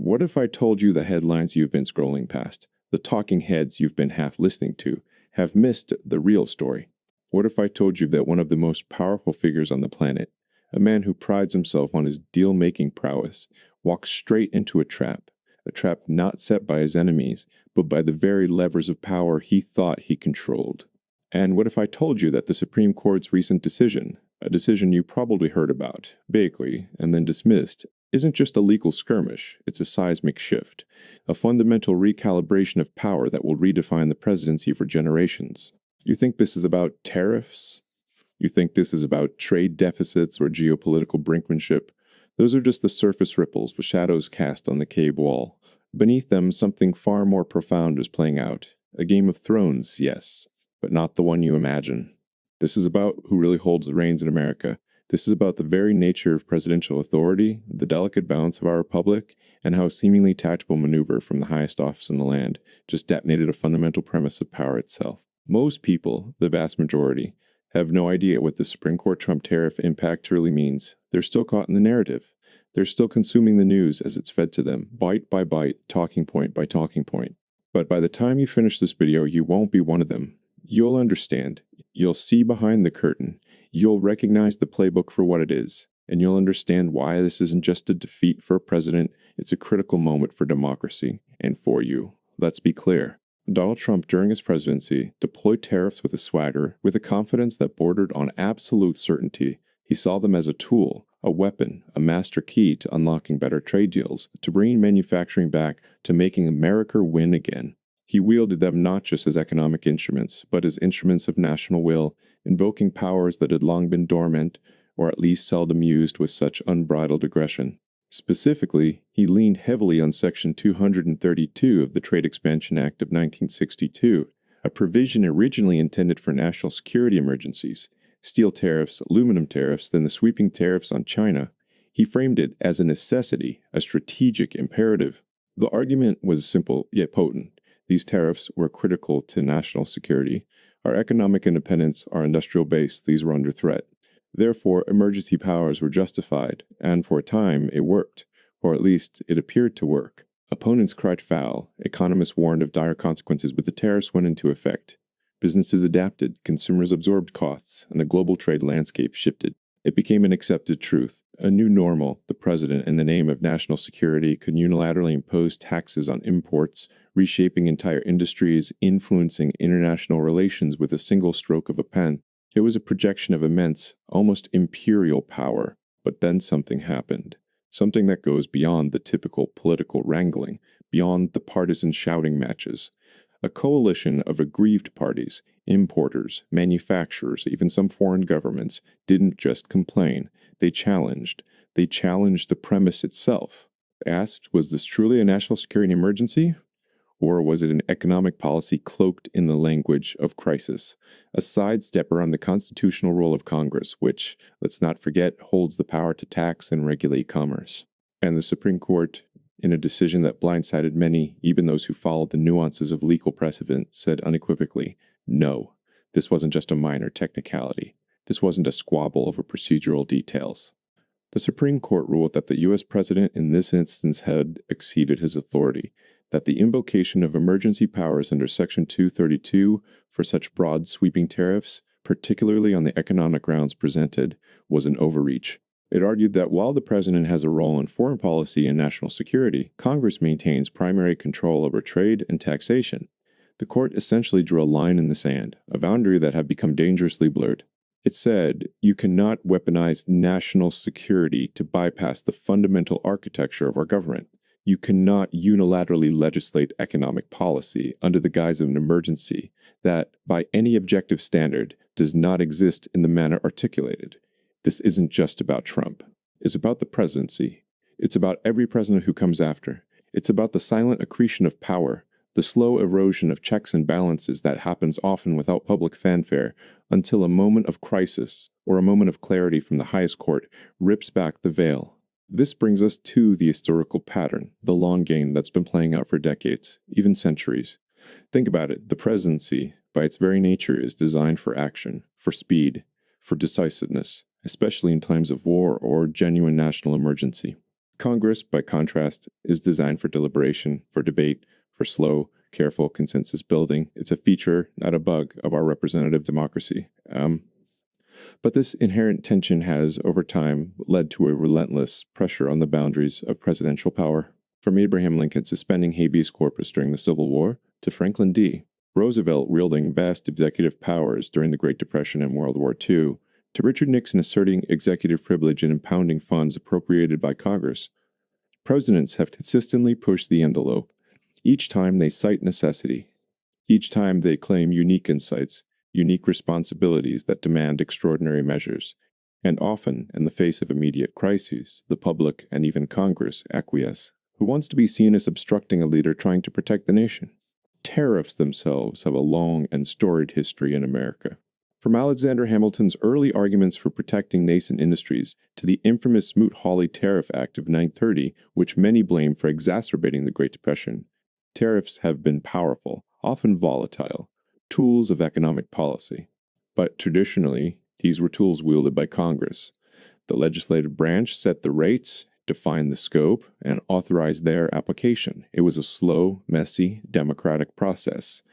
What if I told you the headlines you've been scrolling past, the talking heads you've been half listening to, have missed the real story? What if I told you that one of the most powerful figures on the planet, a man who prides himself on his deal-making prowess, walks straight into a trap not set by his enemies, but by the very levers of power he thought he controlled? And what if I told you that the Supreme Court's recent decision, a decision you probably heard about, vaguely, and then dismissed, isn't just a legal skirmish, it's a seismic shift, a fundamental recalibration of power that will redefine the presidency for generations? You think this is about tariffs? You think this is about trade deficits or geopolitical brinkmanship? Those are just the surface ripples with shadows cast on the cave wall. Beneath them, something far more profound is playing out. A Game of Thrones, yes, but not the one you imagine. This is about who really holds the reins in America. This is about the very nature of presidential authority, the delicate balance of our republic, and how a seemingly tactical maneuver from the highest office in the land just detonated a fundamental premise of power itself. Most people, the vast majority, have no idea what the Supreme Court Trump tariff impact really means. They're still caught in the narrative. They're still consuming the news as it's fed to them, bite by bite, talking point by talking point. But by the time you finish this video, you won't be one of them. You'll understand. You'll see behind the curtain. You'll recognize the playbook for what it is, and you'll understand why this isn't just a defeat for a president, it's a critical moment for democracy, and for you. Let's be clear. Donald Trump, during his presidency, deployed tariffs with a swagger, with a confidence that bordered on absolute certainty. He saw them as a tool, a weapon, a master key to unlocking better trade deals, to bringing manufacturing back, to making America win again. He wielded them not just as economic instruments, but as instruments of national will, invoking powers that had long been dormant, or at least seldom used with such unbridled aggression. Specifically, he leaned heavily on Section 232 of the Trade Expansion Act of 1962, a provision originally intended for national security emergencies, steel tariffs, aluminum tariffs, then the sweeping tariffs on China. He framed it as a necessity, a strategic imperative. The argument was simple yet potent. These tariffs were critical to national security. Our economic independence, our industrial base, these were under threat. Therefore, emergency powers were justified, and for a time it worked, or at least it appeared to work. Opponents cried foul, economists warned of dire consequences, but the tariffs went into effect. Businesses adapted, consumers absorbed costs, and the global trade landscape shifted. It became an accepted truth, a new normal. The president, in the name of national security, could unilaterally impose taxes on imports, reshaping entire industries, influencing international relations with a single stroke of a pen. It was a projection of immense, almost imperial power. But then something happened. Something that goes beyond the typical political wrangling, beyond the partisan shouting matches. A coalition of aggrieved parties, importers, manufacturers, even some foreign governments, didn't just complain. They challenged. They challenged the premise itself. Asked, was this truly a national security emergency? Or was it an economic policy cloaked in the language of crisis? A sidestepper on the constitutional role of Congress, which, let's not forget, holds the power to tax and regulate commerce. And the Supreme Court, in a decision that blindsided many, even those who followed the nuances of legal precedent, said unequivocally, no, this wasn't just a minor technicality. This wasn't a squabble over procedural details. The Supreme Court ruled that the U.S. president in this instance had exceeded his authority, that the invocation of emergency powers under Section 232 for such broad sweeping tariffs, particularly on the economic grounds presented, was an overreach. It argued that while the president has a role in foreign policy and national security, Congress maintains primary control over trade and taxation. The court essentially drew a line in the sand, a boundary that had become dangerously blurred. It said, you cannot weaponize national security to bypass the fundamental architecture of our government. You cannot unilaterally legislate economic policy under the guise of an emergency that, by any objective standard, does not exist in the manner articulated. This isn't just about Trump. It's about the presidency. It's about every president who comes after. It's about the silent accretion of power, the slow erosion of checks and balances that happens often without public fanfare until a moment of crisis or a moment of clarity from the highest court rips back the veil. This brings us to the historical pattern, the long game that's been playing out for decades, even centuries. Think about it. The presidency, by its very nature, is designed for action, for speed, for decisiveness, especially in times of war or genuine national emergency. Congress, by contrast, is designed for deliberation, for debate, for slow, careful consensus building. It's a feature, not a bug, of our representative democracy. But this inherent tension has, over time, led to a relentless pressure on the boundaries of presidential power. From Abraham Lincoln suspending habeas corpus during the Civil War to Franklin D. Roosevelt wielding vast executive powers during the Great Depression and World War II, to Richard Nixon asserting executive privilege and impounding funds appropriated by Congress, presidents have consistently pushed the envelope. Each time they cite necessity. Each time they claim unique insights, unique responsibilities that demand extraordinary measures. And often, in the face of immediate crises, the public and even Congress acquiesce. Who wants to be seen as obstructing a leader trying to protect the nation? Tariffs themselves have a long and storied history in America. From Alexander Hamilton's early arguments for protecting nascent industries to the infamous Smoot-Hawley Tariff Act of 1930, which many blame for exacerbating the Great Depression, tariffs have been powerful, often volatile, tools of economic policy. But traditionally, these were tools wielded by Congress. The legislative branch set the rates, defined the scope, and authorized their application. It was a slow, messy, democratic process.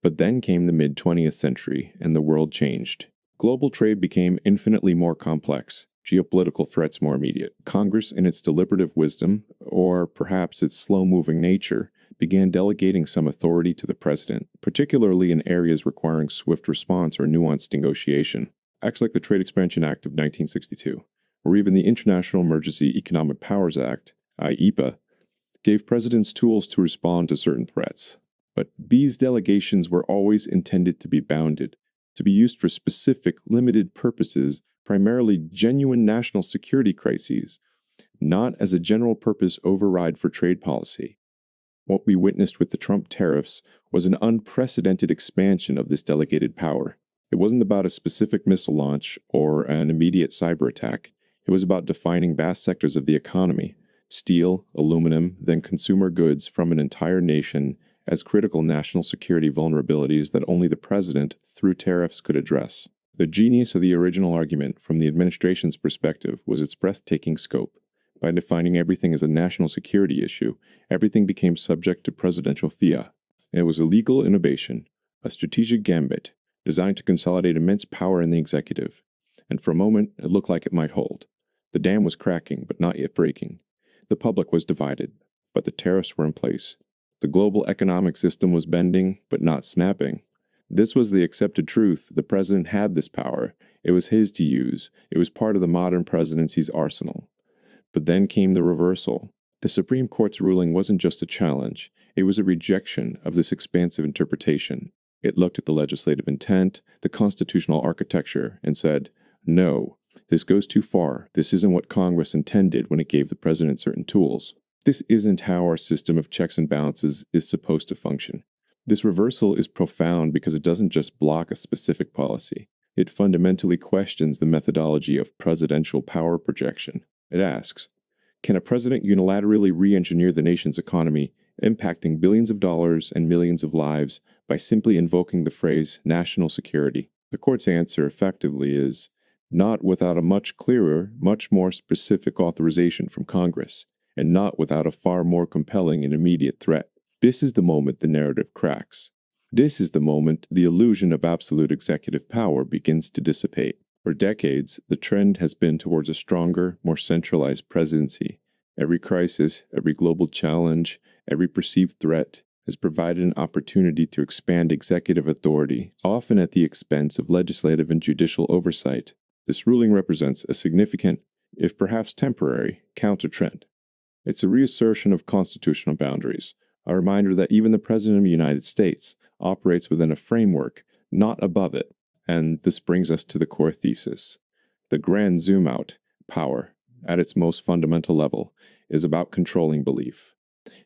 But then came the mid-20th century, and the world changed. Global trade became infinitely more complex, geopolitical threats more immediate. Congress, in its deliberative wisdom, or perhaps its slow-moving nature, began delegating some authority to the president, particularly in areas requiring swift response or nuanced negotiation. Acts like the Trade Expansion Act of 1962, or even the International Emergency Economic Powers Act, IEPA, gave presidents tools to respond to certain threats. But these delegations were always intended to be bounded, to be used for specific, limited purposes, primarily genuine national security crises, not as a general-purpose override for trade policy. What we witnessed with the Trump tariffs was an unprecedented expansion of this delegated power. It wasn't about a specific missile launch or an immediate cyber attack. It was about defining vast sectors of the economy, steel, aluminum, then consumer goods from an entire nation, as critical national security vulnerabilities that only the president, through tariffs, could address. The genius of the original argument, from the administration's perspective, was its breathtaking scope. By defining everything as a national security issue, everything became subject to presidential fiat. It was a legal innovation, a strategic gambit, designed to consolidate immense power in the executive. And for a moment, it looked like it might hold. The dam was cracking, but not yet breaking. The public was divided, but the tariffs were in place. The global economic system was bending, but not snapping. This was the accepted truth. The president had this power. It was his to use. It was part of the modern presidency's arsenal. But then came the reversal. The Supreme Court's ruling wasn't just a challenge. It was a rejection of this expansive interpretation. It looked at the legislative intent, the constitutional architecture, and said, no, this goes too far. This isn't what Congress intended when it gave the president certain tools. This isn't how our system of checks and balances is supposed to function. This reversal is profound because it doesn't just block a specific policy. It fundamentally questions the methodology of presidential power projection. It asks, can a president unilaterally re-engineer the nation's economy, impacting billions of dollars and millions of lives by simply invoking the phrase national security? The court's answer effectively is, not without a much clearer, much more specific authorization from Congress, and not without a far more compelling and immediate threat. This is the moment the narrative cracks. This is the moment the illusion of absolute executive power begins to dissipate. For decades, the trend has been towards a stronger, more centralized presidency. Every crisis, every global challenge, every perceived threat has provided an opportunity to expand executive authority, often at the expense of legislative and judicial oversight. This ruling represents a significant, if perhaps temporary, counter-trend. It's a reassertion of constitutional boundaries, a reminder that even the President of the United States operates within a framework, not above it. And this brings us to the core thesis. The grand zoom-out, power, at its most fundamental level, is about controlling belief.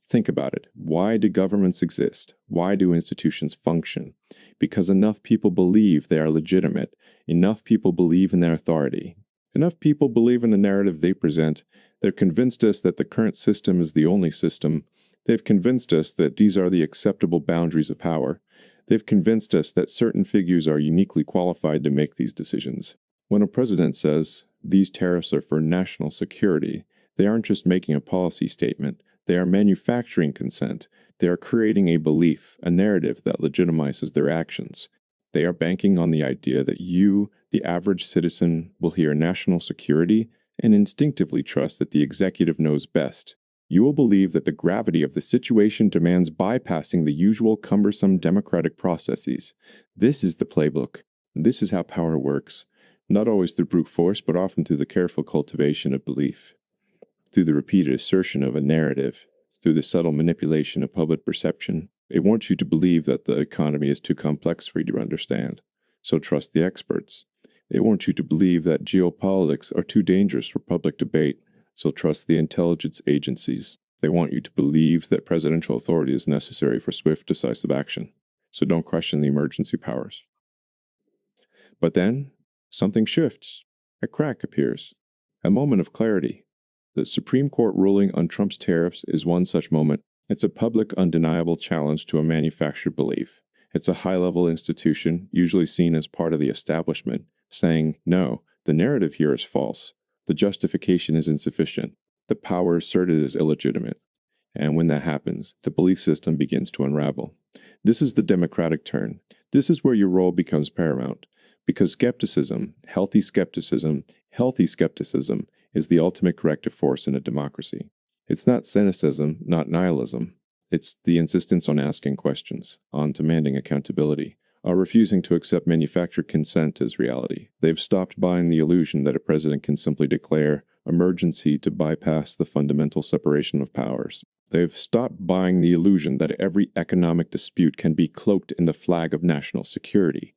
Think about it. Why do governments exist? Why do institutions function? Because enough people believe they are legitimate. Enough people believe in their authority. Enough people believe in the narrative they present. They're convinced us that the current system is the only system. They've convinced us that these are the acceptable boundaries of power. They've convinced us that certain figures are uniquely qualified to make these decisions. When a president says, these tariffs are for national security, They aren't just making a policy statement, they are manufacturing consent. They are creating a belief, a narrative that legitimizes their actions. They are banking on the idea that you, the average citizen, will hear national security and instinctively trust that the executive knows best. You will believe that the gravity of the situation demands bypassing the usual cumbersome democratic processes. This is the playbook. This is how power works. Not always through brute force, but often through the careful cultivation of belief, through the repeated assertion of a narrative, through the subtle manipulation of public perception. It wants you to believe that the economy is too complex for you to understand, so trust the experts. They want you to believe that geopolitics are too dangerous for public debate, so trust the intelligence agencies. They want you to believe that presidential authority is necessary for swift, decisive action, so don't question the emergency powers. But then, something shifts. A crack appears. A moment of clarity. The Supreme Court ruling on Trump's tariffs is one such moment. It's a public, undeniable challenge to a manufactured belief. It's a high-level institution, usually seen as part of the establishment, saying, no, the narrative here is false. The justification is insufficient. The power asserted is illegitimate. And when that happens, the belief system begins to unravel. This is the democratic turn. This is where your role becomes paramount. Because skepticism, healthy skepticism, is the ultimate corrective force in a democracy. It's not cynicism, not nihilism. It's the insistence on asking questions, on demanding accountability, on refusing to accept manufactured consent as reality. They've stopped buying the illusion that a president can simply declare emergency to bypass the fundamental separation of powers. They've stopped buying the illusion that every economic dispute can be cloaked in the flag of national security.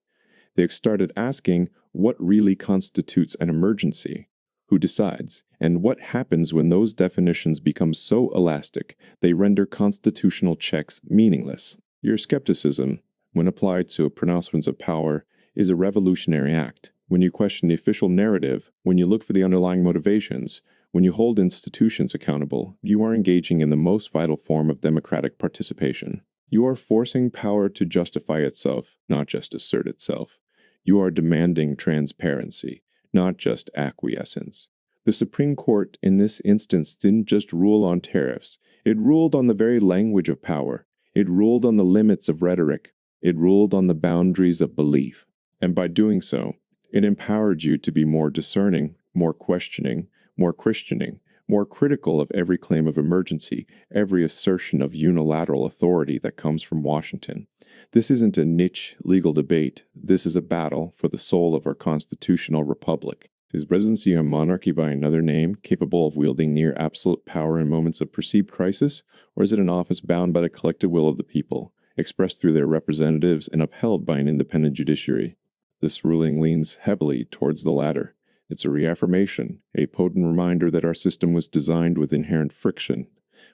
They've started asking what really constitutes an emergency. Who decides, and what happens when those definitions become so elastic they render constitutional checks meaningless. Your skepticism, when applied to pronouncements of power, is a revolutionary act. When you question the official narrative, when you look for the underlying motivations, when you hold institutions accountable, you are engaging in the most vital form of democratic participation. You are forcing power to justify itself, not just assert itself. You are demanding transparency, not just acquiescence. The Supreme Court in this instance didn't just rule on tariffs. It ruled on the very language of power. It ruled on the limits of rhetoric. It ruled on the boundaries of belief. And by doing so, it empowered you to be more discerning, more questioning, more Christianing, more critical of every claim of emergency, every assertion of unilateral authority that comes from Washington. This isn't a niche legal debate. This is a battle for the soul of our constitutional republic. Is presidency a monarchy by another name, capable of wielding near absolute power in moments of perceived crisis? Or is it an office bound by the collective will of the people, expressed through their representatives and upheld by an independent judiciary? This ruling leans heavily towards the latter. It's a reaffirmation, a potent reminder that our system was designed with inherent friction,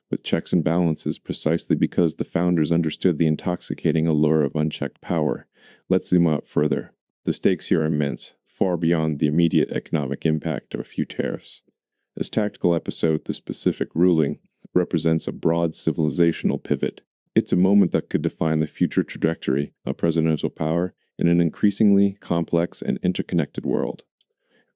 with checks and balances precisely because the founders understood the intoxicating allure of unchecked power. Let's zoom out further. The stakes here are immense, far beyond the immediate economic impact of a few tariffs. This tactical episode, the specific ruling, represents a broad civilizational pivot. It's a moment that could define the future trajectory of presidential power in an increasingly complex and interconnected world.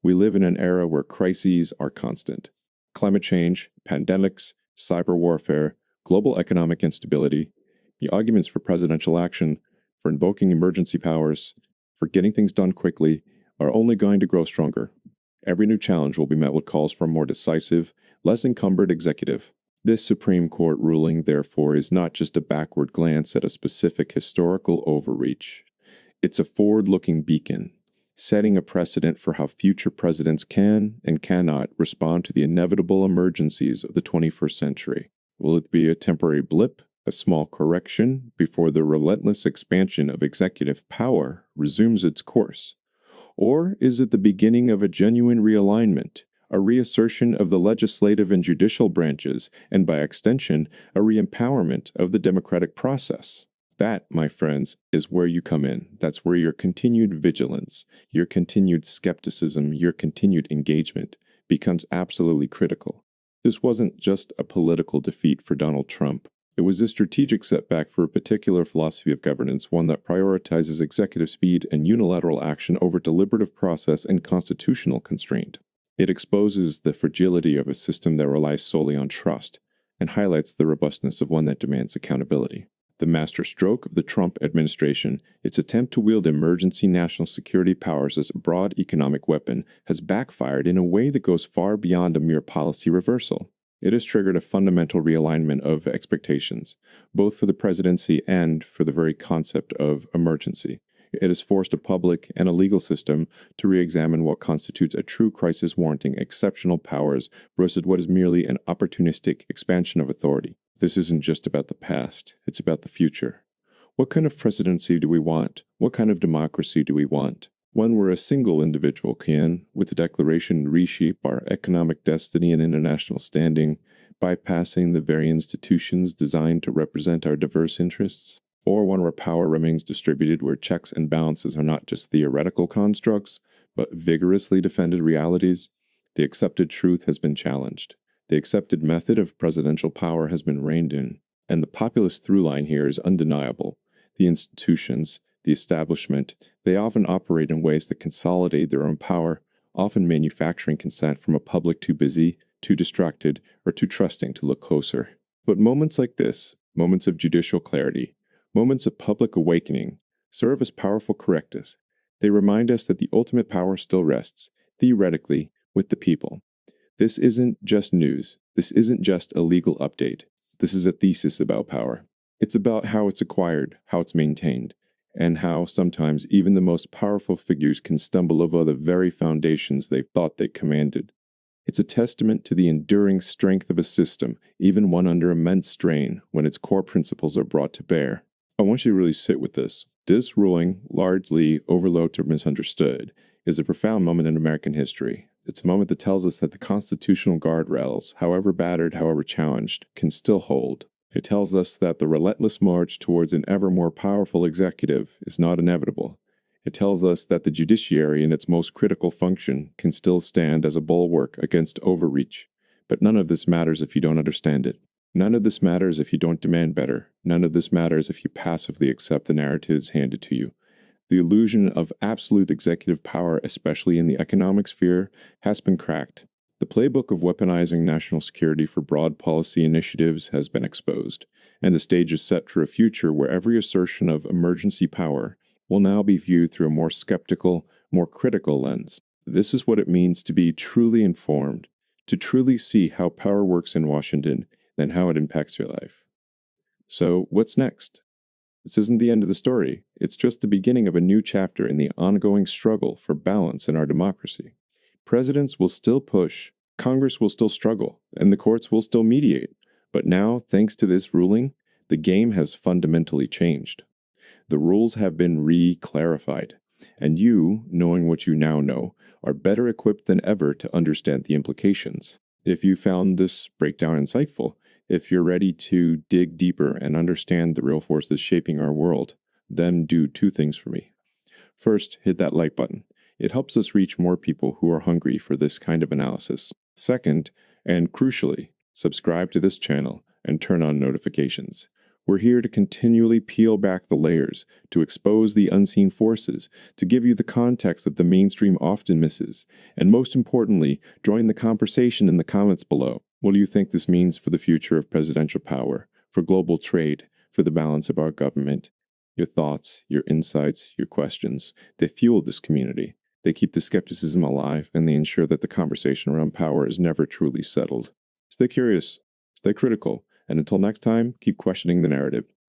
We live in an era where crises are constant. Climate change, pandemics, cyber warfare, global economic instability, the arguments for presidential action, for invoking emergency powers, for getting things done quickly, are only going to grow stronger. Every new challenge will be met with calls for a more decisive, less encumbered executive. This Supreme Court ruling, therefore, is not just a backward glance at a specific historical overreach. It's a forward-looking beacon, setting a precedent for how future presidents can and cannot respond to the inevitable emergencies of the 21st century. Will it be a temporary blip, a small correction, before the relentless expansion of executive power resumes its course? Or is it the beginning of a genuine realignment, a reassertion of the legislative and judicial branches, and by extension, a re-empowerment of the democratic process? That, my friends, is where you come in. That's where your continued vigilance, your continued skepticism, your continued engagement becomes absolutely critical. This wasn't just a political defeat for Donald Trump. It was a strategic setback for a particular philosophy of governance, one that prioritizes executive speed and unilateral action over deliberative process and constitutional constraint. It exposes the fragility of a system that relies solely on trust and highlights the robustness of one that demands accountability. The masterstroke of the Trump administration, its attempt to wield emergency national security powers as a broad economic weapon, has backfired in a way that goes far beyond a mere policy reversal. It has triggered a fundamental realignment of expectations, both for the presidency and for the very concept of emergency. It has forced a public and a legal system to re-examine what constitutes a true crisis warranting exceptional powers versus what is merely an opportunistic expansion of authority. This isn't just about the past, it's about the future. What kind of presidency do we want? What kind of democracy do we want? One where a single individual can, with the declaration, reshape our economic destiny and international standing, bypassing the very institutions designed to represent our diverse interests? Or one where power remains distributed, where checks and balances are not just theoretical constructs, but vigorously defended realities? The accepted truth has been challenged. The accepted method of presidential power has been reined in, and the populist through line here is undeniable. The institutions, the establishment, they often operate in ways that consolidate their own power, often manufacturing consent from a public too busy, too distracted, or too trusting to look closer. But moments like this, moments of judicial clarity, moments of public awakening, serve as powerful correctives. They remind us that the ultimate power still rests, theoretically, with the people. This isn't just news. This isn't just a legal update. This is a thesis about power. It's about how it's acquired, how it's maintained, and how sometimes even the most powerful figures can stumble over the very foundations they thought they commanded. It's a testament to the enduring strength of a system, even one under immense strain, when its core principles are brought to bear. I want you to really sit with this. This ruling, largely overlooked or misunderstood, is a profound moment in American history. It's a moment that tells us that the constitutional guardrails, however battered, however challenged, can still hold. It tells us that the relentless march towards an ever more powerful executive is not inevitable. It tells us that the judiciary in its most critical function can still stand as a bulwark against overreach. But none of this matters if you don't understand it. None of this matters if you don't demand better. None of this matters if you passively accept the narratives handed to you. The illusion of absolute executive power, especially in the economic sphere, has been cracked. The playbook of weaponizing national security for broad policy initiatives has been exposed, and the stage is set for a future where every assertion of emergency power will now be viewed through a more skeptical, more critical lens. This is what it means to be truly informed, to truly see how power works in Washington and how it impacts your life. So, what's next? This isn't the end of the story. It's just the beginning of a new chapter in the ongoing struggle for balance in our democracy. Presidents will still push, Congress will still struggle, and the courts will still mediate. But now, thanks to this ruling, the game has fundamentally changed. The rules have been re-clarified, and you, knowing what you now know, are better equipped than ever to understand the implications. If you found this breakdown insightful, if you're ready to dig deeper and understand the real forces shaping our world, then do two things for me. First, hit that like button. It helps us reach more people who are hungry for this kind of analysis. Second, and crucially, subscribe to this channel and turn on notifications. We're here to continually peel back the layers, to expose the unseen forces, to give you the context that the mainstream often misses, and most importantly, join the conversation in the comments below. What do you think this means for the future of presidential power, for global trade, for the balance of our government? Your thoughts, your insights, your questions, they fuel this community. They keep the skepticism alive, and they ensure that the conversation around power is never truly settled. Stay curious, stay critical, and until next time, keep questioning the narrative.